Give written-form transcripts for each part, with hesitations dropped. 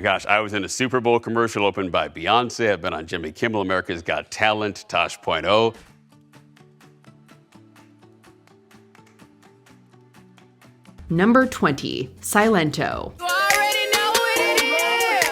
Gosh, I was in a Super Bowl commercial opened by Beyonce. I've been on Jimmy Kimmel, America's Got Talent, Tosh.0. Number 20, Silento.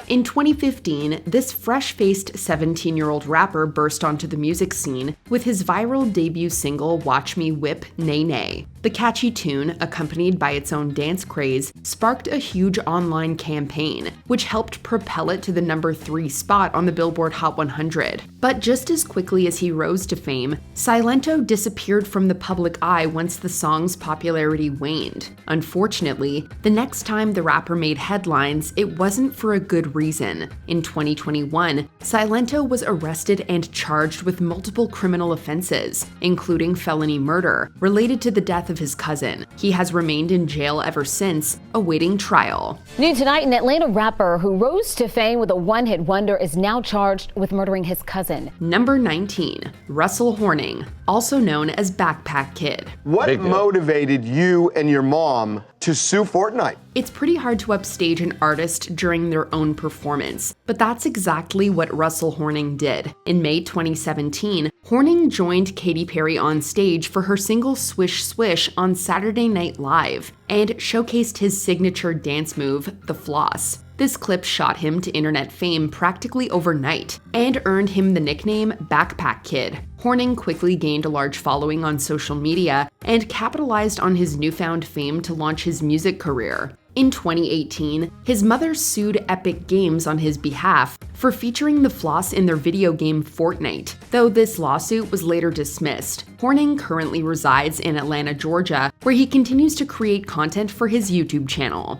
In 2015, this fresh-faced 17-year-old rapper burst onto the music scene with his viral debut single, Watch Me Whip Nay Nay. The catchy tune, accompanied by its own dance craze, sparked a huge online campaign, which helped propel it to the number 3 spot on the Billboard Hot 100. But just as quickly as he rose to fame, Silento disappeared from the public eye once the song's popularity waned. Unfortunately, the next time the rapper made headlines, it wasn't for a good reason. In 2021, Silento was arrested and charged with multiple criminal offenses, including felony murder, related to the death of his cousin. He has remained in jail ever since, awaiting trial. New tonight, an Atlanta rapper who rose to fame with a one-hit wonder is now charged with murdering his cousin. Number 19, Russell Horning, also known as Backpack Kid. What motivated you and your mom to sue Fortnite? It's pretty hard to upstage an artist during their own performance, but that's exactly what Russell Horning did. In May 2017, Horning joined Katy Perry on stage for her single Swish Swish on Saturday Night Live and showcased his signature dance move, the floss. This clip shot him to internet fame practically overnight and earned him the nickname Backpack Kid. Horning quickly gained a large following on social media and capitalized on his newfound fame to launch his music career. In 2018, his mother sued Epic Games on his behalf for featuring the floss in their video game Fortnite, though this lawsuit was later dismissed. Horning currently resides in Atlanta, Georgia, where he continues to create content for his YouTube channel.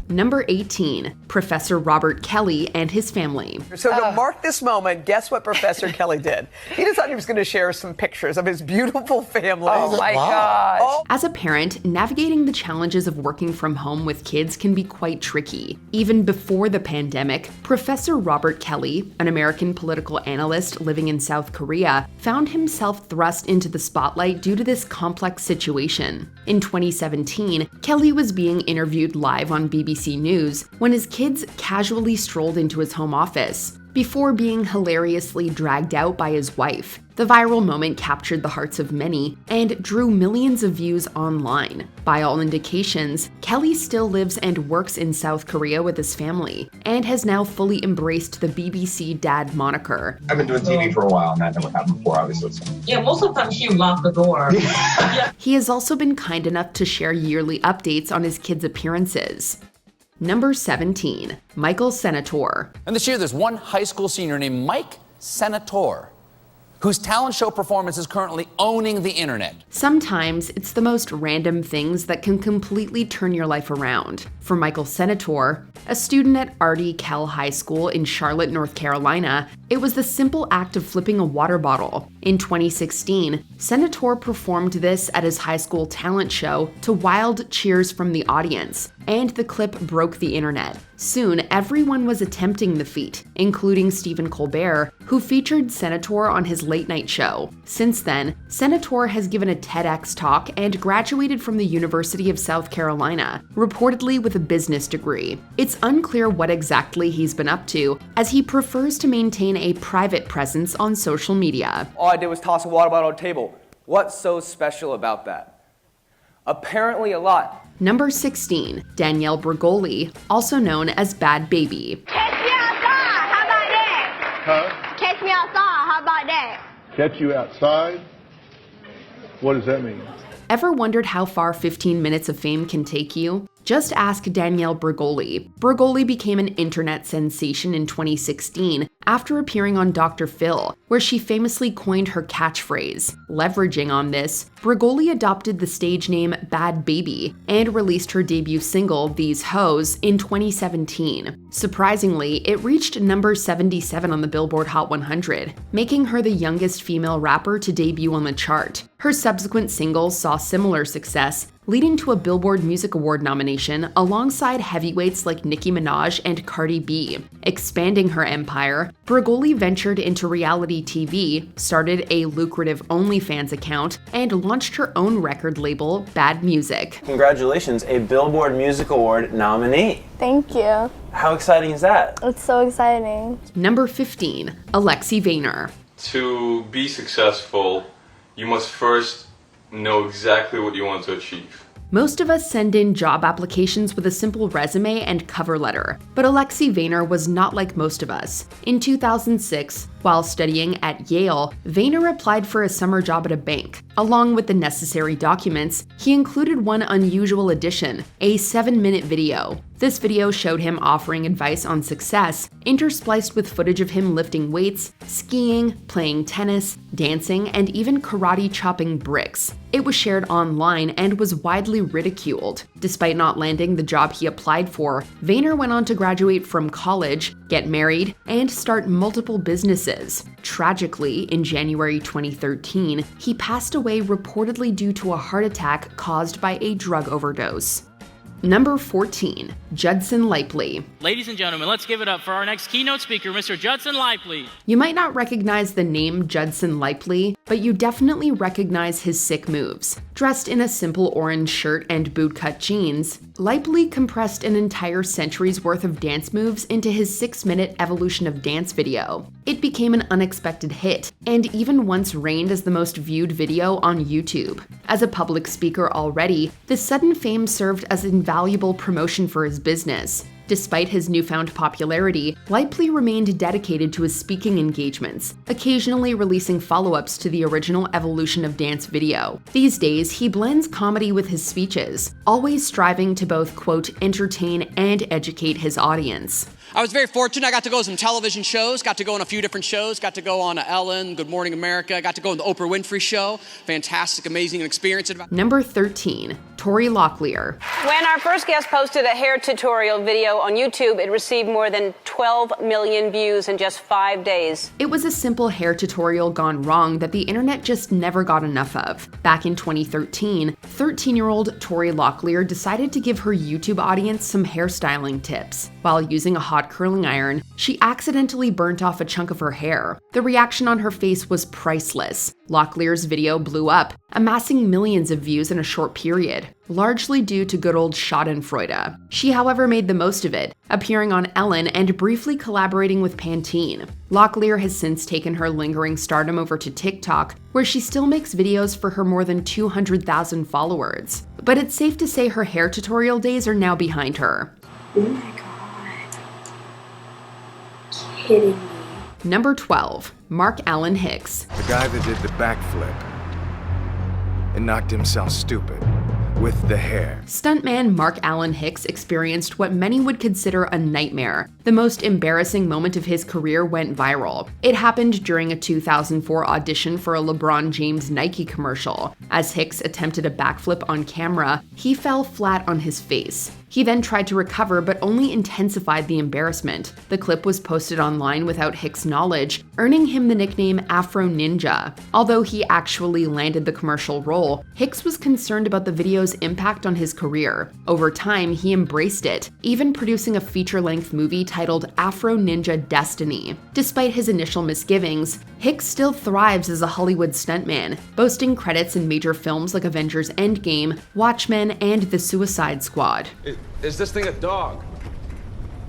Number 18, Professor Robert Kelly and his family. So to mark this moment, guess what Professor Kelly did? He decided he was going to share some pictures of his beautiful family. Oh my gosh. As a parent, navigating the challenges of working from home with kids can be quite tricky. Even before the pandemic, Professor Robert Kelly, an American political analyst living in South Korea, found himself thrust into the spotlight due to this complex situation. In 2017, Kelly was being interviewed live on BBC News when his kids casually strolled into his home office, before being hilariously dragged out by his wife. The viral moment captured the hearts of many and drew millions of views online. By all indications, Kelly still lives and works in South Korea with his family, and has now fully embraced the BBC dad moniker. I've been doing TV for a while, and that never happened before, obviously. Yeah, most of the time she locked the door. He has also been kind enough to share yearly updates on his kids' appearances. Number 17, Michael Senatur. And this year, there's one high school senior named Mike Senatur, whose talent show performance is currently owning the internet. Sometimes it's the most random things that can completely turn your life around. For Michael Senatur, a student at Artie Kell High School in Charlotte, North Carolina, it was the simple act of flipping a water bottle. In 2016, Senatur performed this at his high school talent show to wild cheers from the audience, and the clip broke the internet. Soon, everyone was attempting the feat, including Stephen Colbert, who featured Senatur on his late-night show. Since then, Senatur has given a TEDx talk and graduated from the University of South Carolina, reportedly with a business degree. It's unclear what exactly he's been up to, as he prefers to maintain a private presence on social media. All I did was toss a water bottle on the table. What's so special about that? Apparently a lot. Number 16, Danielle Bregoli, also known as Bhad Bhabie. Catch me outside, how about that? Huh? Catch me outside, how about that? Catch you outside? What does that mean? Ever wondered how far 15 minutes of fame can take you? Just ask Danielle Bregoli. Bregoli became an internet sensation in 2016 after appearing on Dr. Phil, where she famously coined her catchphrase. Leveraging on this, Bregoli adopted the stage name Bhad Bhabie and released her debut single, These Hoes, in 2017. Surprisingly, it reached number 77 on the Billboard Hot 100, making her the youngest female rapper to debut on the chart. Her subsequent singles saw similar success, leading to a Billboard Music Award nomination alongside heavyweights like Nicki Minaj and Cardi B. Expanding her empire, Bregoli ventured into reality TV, started a lucrative OnlyFans account, and launched her own record label, Bad Music. Congratulations, a Billboard Music Award nominee. Thank you. How exciting is that? It's so exciting. Number 15, Alexi Vayner. To be successful, you must first know exactly what you want to achieve. Most of us send in job applications with a simple resume and cover letter, but Alexi Vayner was not like most of us. In 2006, while studying at Yale, Vayner applied for a summer job at a bank. Along with the necessary documents, he included one unusual addition, a 7-minute video. This video showed him offering advice on success, interspliced with footage of him lifting weights, skiing, playing tennis, dancing, and even karate chopping bricks. It was shared online and was widely ridiculed. Despite not landing the job he applied for, Vayner went on to graduate from college, get married, and start multiple businesses. Tragically, in January 2013, he passed away reportedly due to a heart attack caused by a drug overdose. Number 14, Judson Lley. Ladies and gentlemen, let's give it up for our next keynote speaker, Mr. Judson Lley. You might not recognize the name Judson Lley, but you definitely recognize his sick moves. Dressed in a simple orange shirt and bootcut jeans, Lley compressed an entire century's worth of dance moves into his 6-minute Evolution of Dance video. It became an unexpected hit, and even once reigned as the most viewed video on YouTube. As a public speaker already, this sudden fame served as invaluable promotion for his business. Despite his newfound popularity, Lley remained dedicated to his speaking engagements, occasionally releasing follow-ups to the original Evolution of Dance video. These days, he blends comedy with his speeches, always striving to both, quote, entertain and educate his audience. I was very fortunate. I got to go to some television shows, got to go on a few different shows, got to go on Ellen, Good Morning America, got to go on the Oprah Winfrey Show. Fantastic, amazing experience. Number 13, Tori Lor. When our first guest posted a hair tutorial video on YouTube, it received more than 12 million views in just 5 days. It was a simple hair tutorial gone wrong that the internet just never got enough of. Back in 2013, 13-year-old Tori Lor decided to give her YouTube audience some hairstyling tips. While using a hot curling iron, she accidentally burnt off a chunk of her hair. The reaction on her face was priceless. Lor's video blew up, amassing millions of views in a short period, largely due to good old schadenfreude. She, however, made the most of it, appearing on Ellen and briefly collaborating with Pantene. Lor has since taken her lingering stardom over to TikTok, where she still makes videos for her more than 200,000 followers. But it's safe to say her hair tutorial days are now behind her. Oh my god. Kidding me. Number 12, Allen Hicks. The guy that did the backflip and knocked himself stupid with the hair. Stuntman Allen Hicks experienced what many would consider a nightmare. The most embarrassing moment of his career went viral. It happened during a 2004 audition for a LeBron James Nike commercial. As Hicks attempted a backflip on camera, he fell flat on his face. He then tried to recover but only intensified the embarrassment. The clip was posted online without Hicks' knowledge, earning him the nickname Afro Ninja. Although he actually landed the commercial role, Hicks was concerned about the video's impact on his career. Over time, he embraced it, even producing a feature-length movie titled Afro Ninja Destiny. Despite his initial misgivings, Hicks still thrives as a Hollywood stuntman, boasting credits in major films like Avengers Endgame, Watchmen, and The Suicide Squad. Is this thing a dog?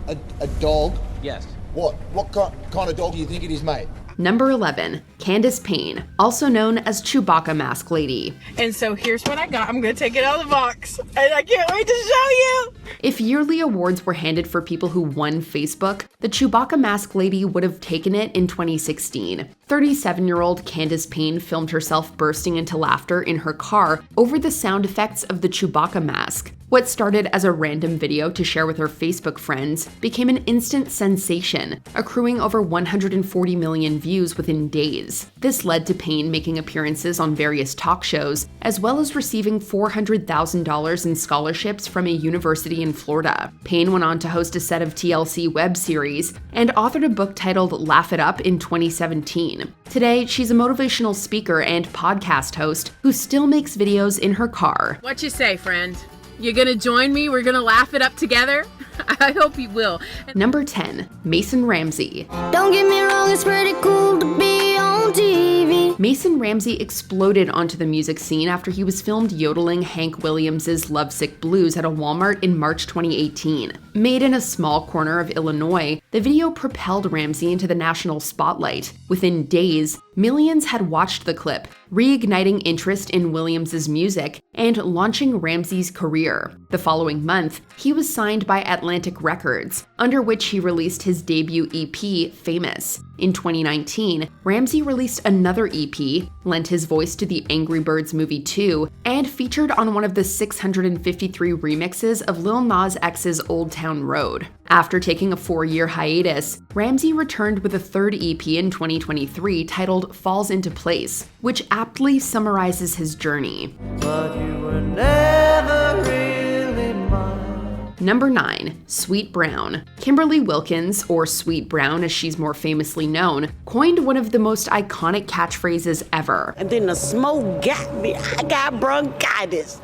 A dog? Yes. What kind of dog do you think it is, mate? Number 11, Candace Payne, also known as Chewbacca Mask Lady. And so here's what I got. I'm going to take it out of the box, and I can't wait to show you. If yearly awards were handed for people who won Facebook, the Chewbacca Mask Lady would have taken it in 2016. 37-year-old Candace Payne filmed herself bursting into laughter in her car over the sound effects of the Chewbacca mask. What started as a random video to share with her Facebook friends became an instant sensation, accruing over 140 million views within days. This led to Payne making appearances on various talk shows, as well as receiving $400,000 in scholarships from a university University in Florida. Payne went on to host a set of TLC web series and authored a book titled Laugh It Up in 2017. Today, she's a motivational speaker and podcast host who still makes videos in her car. What you say, friend? You gonna join me? We're gonna laugh it up together? I hope you will. Number 10, Mason Ramsey. Don't get me wrong, it's pretty cool to be on TV. Mason Ramsey exploded onto the music scene after he was filmed yodeling Hank Williams' Lovesick Blues at a Walmart in March 2018. Made in a small corner of Illinois, the video propelled Ramsey into the national spotlight. Within days, millions had watched the clip, reigniting interest in Williams' music and launching Ramsey's career. The following month, he was signed by Atlantic Records, under which he released his debut EP, Famous. In 2019, Ramsey released another EP, lent his voice to the Angry Birds movie 2, and featured on one of the 653 remixes of Lil Nas X's Old Town Road. After taking a 4-year hiatus, Ramsey returned with a third EP in 2023 titled Falls Into Place, which aptly summarizes his journey. But you were never really mine. Number 9, Sweet Brown. Kimberly Wilkins, or Sweet Brown as she's more famously known, coined one of the most iconic catchphrases ever. And then the smoke got me. I got bronchitis.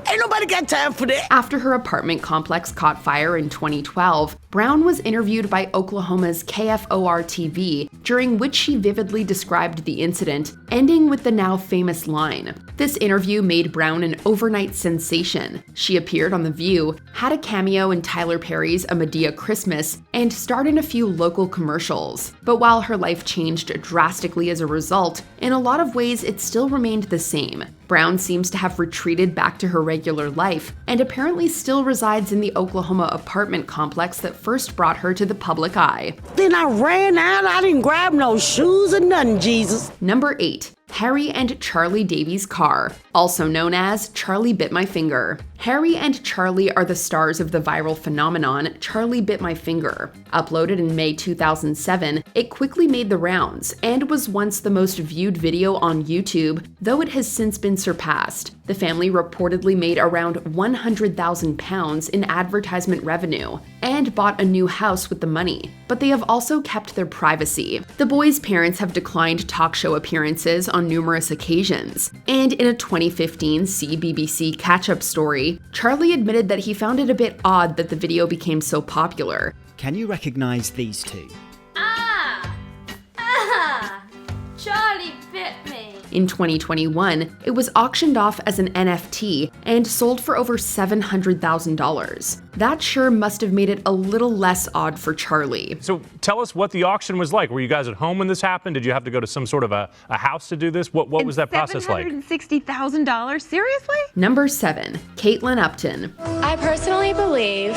Ain't nobody got time for that. After her apartment complex caught fire in 2012, Brown was interviewed by Oklahoma's KFOR-TV, during which she vividly described the incident, ending with the now famous line. This interview made Brown an overnight sensation. She appeared on The View, had a cameo in Tyler Perry's A Medea Christmas, and starred in a few local commercials. But while her life changed drastically as a result, in a lot of ways it still remained the same. Brown seems to have retreated back to her regular life, and apparently still resides in the Oklahoma apartment complex that first brought her to the public eye. Then I ran out, I didn't grab no shoes or nothing, Jesus. Number 8, Harry and Charlie Davies Carr, also known as Charlie Bit My Finger. Harry and Charlie are the stars of the viral phenomenon Charlie Bit My Finger. Uploaded in May 2007, it quickly made the rounds and was once the most viewed video on YouTube, though it has since been surpassed. The family reportedly made around £100,000 in advertisement revenue and bought a new house with the money, but they have also kept their privacy. The boys' parents have declined talk show appearances on numerous occasions, and in a 2015 CBBC catch-up story, Charlie admitted that he found it a bit odd that the video became so popular. Can you recognize these two? Charlie bit me. In 2021, it was auctioned off as an NFT and sold for over $700,000. That sure must have made it a little less odd for Charlie. So tell us what the auction was like. Were you guys at home when this happened? Did you have to go to some sort of a house to do this? What was that process like? $760,000? Seriously? Number 7, Caitlyn Upton. I personally believe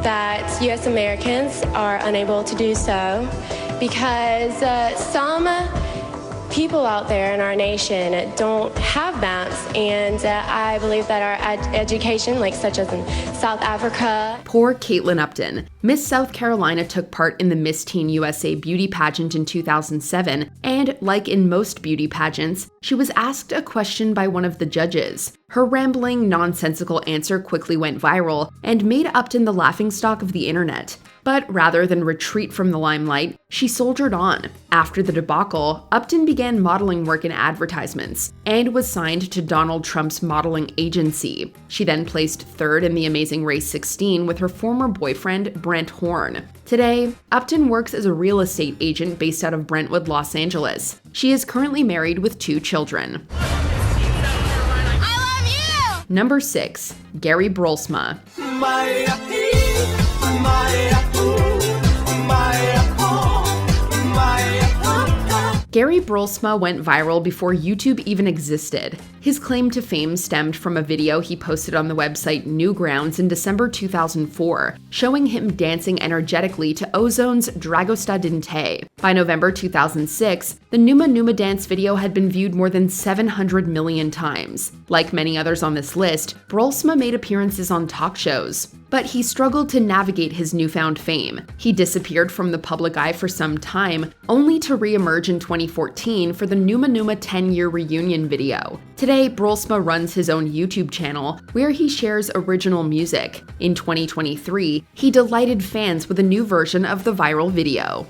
that U.S. Americans are unable to do so because some people out there in our nation don't have maps, and I believe that our education, like such as in South Africa. Poor Caitlyn Upton. Miss South Carolina took part in the Miss Teen USA beauty pageant in 2007, and like in most beauty pageants, she was asked a question by one of the judges. Her rambling, nonsensical answer quickly went viral and made Upton the laughingstock of the internet. But rather than retreat from the limelight, she soldiered on. After the debacle, Upton began modeling work in advertisements and was signed to Donald Trump's modeling agency. She then placed third in The Amazing Race 16 with her former boyfriend, Brent Horn. Today, Upton works as a real estate agent based out of Brentwood, Los Angeles. She is currently married with 2 children. I love you! Number 6, Gary Brolsma. Gary Brolsma went viral before YouTube even existed. His claim to fame stemmed from a video he posted on the website Newgrounds in December 2004, showing him dancing energetically to Ozone's Dragosta Dinte. By November 2006, the Numa Numa dance video had been viewed more than 700 million times. Like many others on this list, Brolsma made appearances on talk shows. but he struggled to navigate his newfound fame. He disappeared from the public eye for some time, only to re-emerge in 2014 for the Numa Numa 10-year reunion video. Today, Brolsma runs his own YouTube channel, where he shares original music. In 2023, he delighted fans with a new version of the viral video.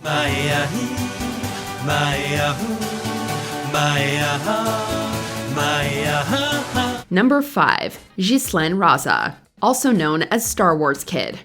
Number 5. Ghislaine Raza, also known as Star Wars Kid.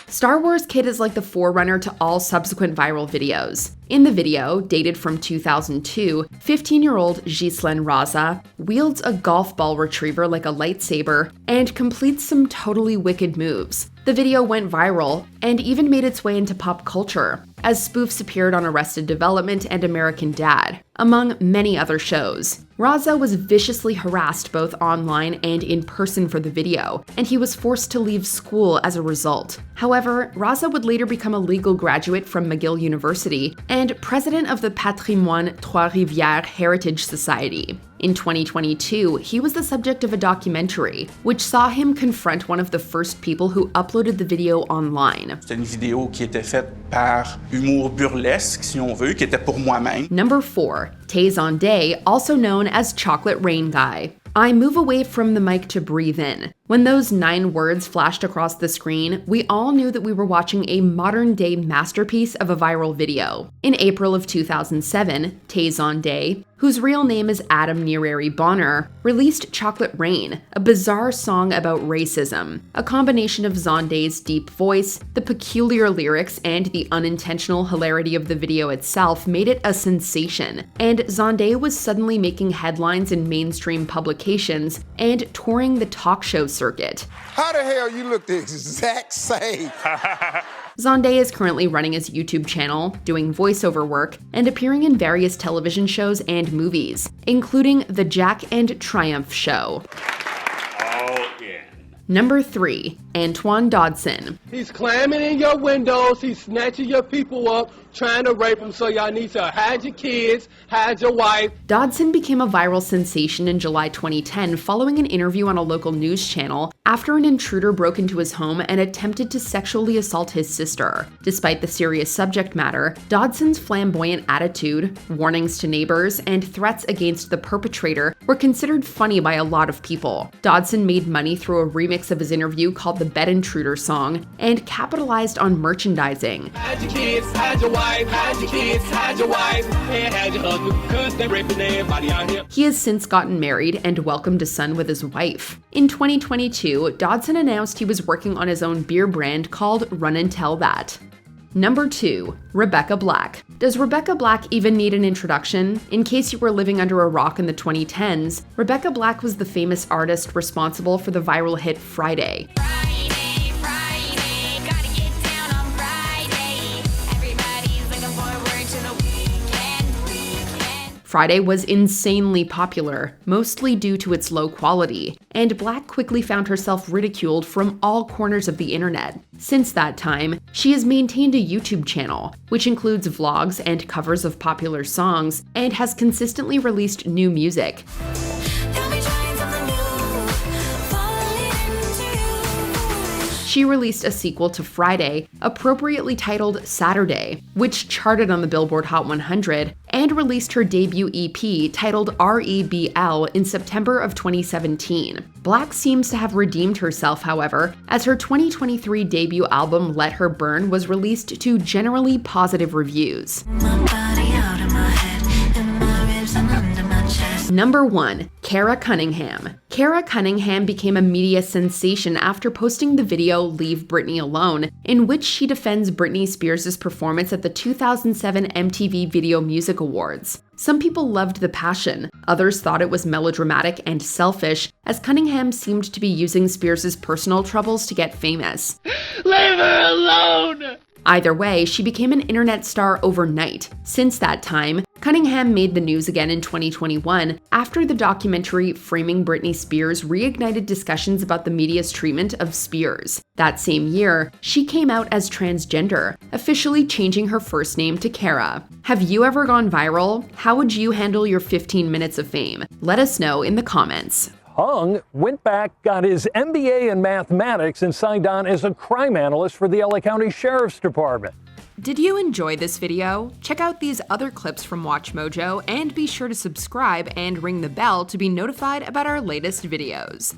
Star Wars Kid is like the forerunner to all subsequent viral videos. In the video, dated from 2002, 15-year-old Ghislaine Raza wields a golf ball retriever like a lightsaber and completes some totally wicked moves. The video went viral and even made its way into pop culture, as spoofs appeared on Arrested Development and American Dad, among many other shows. Raza was viciously harassed both online and in person for the video, and he was forced to leave school as a result. However, Raza would later become a legal graduate from McGill University and president of the Patrimoine Trois-Rivières Heritage Society. In 2022, he was the subject of a documentary, which saw him confront one of the first people who uploaded the video online. C'est une vidéo qui était faite par humour burlesque, si on veut, qui était pour moi-même. Number 4. Taaz On, also known as Chocolate Rain Guy. I move away from the mic to breathe in. When those 9 words flashed across the screen, we all knew that we were watching a modern-day masterpiece of a viral video. In April of 2007, Taaz On, whose real name is Adam Nerari Bonner, released Chocolate Rain, a bizarre song about racism. A combination of Zonday's deep voice, the peculiar lyrics, and the unintentional hilarity of the video itself made it a sensation, and Zonday was suddenly making headlines in mainstream publications and touring the talk show circuit. How the hell you look the exact same? Zonday is currently running his YouTube channel, doing voiceover work, and appearing in various television shows and movies, including The Jack and Triumph Show. Number 3. Antoine Dodson. He's climbing in your windows, he's snatching your people up, trying to rape them, so y'all need to hide your kids, hide your wife. Dodson became a viral sensation in July 2010 following an interview on a local news channel after an intruder broke into his home and attempted to sexually assault his sister. Despite the serious subject matter, Dodson's flamboyant attitude, warnings to neighbors, and threats against the perpetrator were considered funny by a lot of people. Dodson made money through a remix of his interview called the Bed Intruder song and capitalized on merchandising. Hide your kids, hide your wife, hide your kids, hide your wife, and hide your husband, cause they're raping everybody out here. He has since gotten married and welcomed a son with his wife. In 2022, Dodson announced he was working on his own beer brand called Run and Tell That. Number 2. Rebecca Black. Does Rebecca Black even need an introduction? In case you were living under a rock in the 2010s, Rebecca Black was the famous artist responsible for the viral hit Friday. Friday was insanely popular, mostly due to its low quality, and Black quickly found herself ridiculed from all corners of the internet. Since that time, she has maintained a YouTube channel, which includes vlogs and covers of popular songs, and has consistently released new music. She released a sequel to Friday, appropriately titled Saturday, which charted on the Billboard Hot 100, and released her debut EP titled REBL in September of 2017. Black seems to have redeemed herself, however, as her 2023 debut album Let Her Burn was released to generally positive reviews. Number 1. Cara Cunningham. Cara Cunningham became a media sensation after posting the video Leave Britney Alone, in which she defends Britney Spears' performance at the 2007 MTV Video Music Awards. Some people loved the passion, others thought it was melodramatic and selfish, as Cunningham seemed to be using Spears' personal troubles to get famous. Leave her alone! Either way, she became an internet star overnight. Since that time, Cunningham made the news again in 2021 after the documentary Framing Britney Spears reignited discussions about the media's treatment of Spears. That same year, she came out as transgender, officially changing her first name to Cara. Have you ever gone viral? How would you handle your 15 minutes of fame? Let us know in the comments. Hung went back, got his MBA in mathematics, and signed on as a crime analyst for the LA County Sheriff's Department. Did you enjoy this video? Check out these other clips from WatchMojo and be sure to subscribe and ring the bell to be notified about our latest videos.